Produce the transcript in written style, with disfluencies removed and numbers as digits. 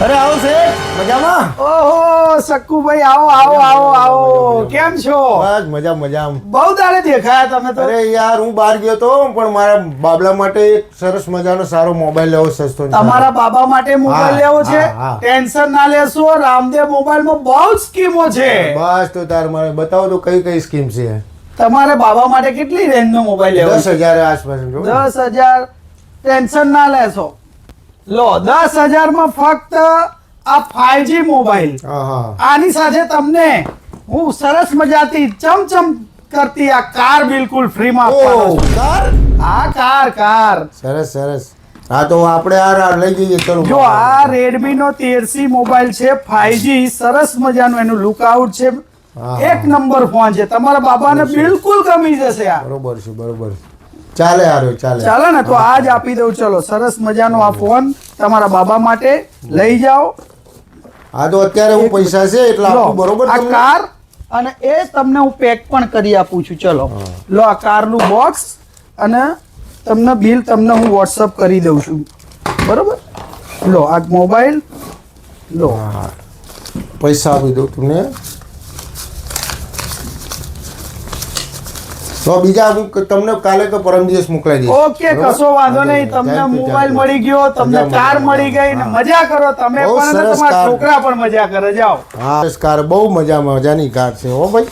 અરે આવો શેઠ, મજામાં? ઓહો સક્કુભાઈ, આવો આવો આવો આવો. કેમ છો? બસ મજામાં. બહુ દાડે દેખાયા તમે તો. અરે યાર, હું બહાર ગયો તો પણ મારા બાબલા માટે એક સરસ મજાનો સારો મોબાઈલ લેવો સસ્તો. તમારા બાબા માટે મોબાઈલ લેવો છે? હા. ટેન્શન ના લેશો, રામદેવ મોબાઈલમાં બહુ જ સ્કીમો છે. બસ તો તાર મને બતાવો તો કઈ કઈ સ્કીમ છે. તમારે બાબા માટે કેટલી રેન્જ નો મોબાઈલ લેવો છે? 10,000 આસપાસ. 10,000. ટેન્શન ના લેશો, લો 10,000 માં ફક્ત આ 5G મોબાઈલ. હા. આની સાથે તમને હું સરસ મજાથી ચમચમ કરતી આ કાર બિલકુલ ફ્રીમાં આપવાનો છું. કાર. સરસ. હા તો આપણે આ લઈ જઈએ. ચલો જો આ Redmi નો 13C મોબાઈલ છે, 5G, સરસ મજાનું એનું લુકઆઉટ છે. હા. એક નંબર ફોન છે, તમારા બાબાને બિલકુલ ગમી જશે આ. બરોબર છે. ચાલે. ચાલો ને, તો આજ આપી દઉં. ચલો, સરસ મજાનો આ ફોન તમારા બાબા માટે લઈ જાઓ. હા તો અત્યારે હું પૈસા છે એટલે લો, આપું. બરોબર આ તમને? કાર, અને એ તમને હું પેક પણ કરી આપું છું. ચલો લો, આ કારનું બોક્સ અને તમને બિલ તમને હું વોટ્સઅપ કરી દઉં છું. બરોબર, લો આ મોબાઈલ લો. હા, પૈસા આપી દઉં તમને. તો બીજા હું તમને કાલે કે પરમ દિવસ મોકલાઈ દઈશ. ઓકે, કશો વાંધો નહીં. તમને મોબાઈલ મળી ગયો, તમને કાર મળી ગઈ ને મજા કરો તમે બહુ પણ, અને સરસ તમારા કાર. છોકરા પણ મજા કરે. જાઓ. હા, કાર બહુ મજાની કાર છે હો ભાઈ.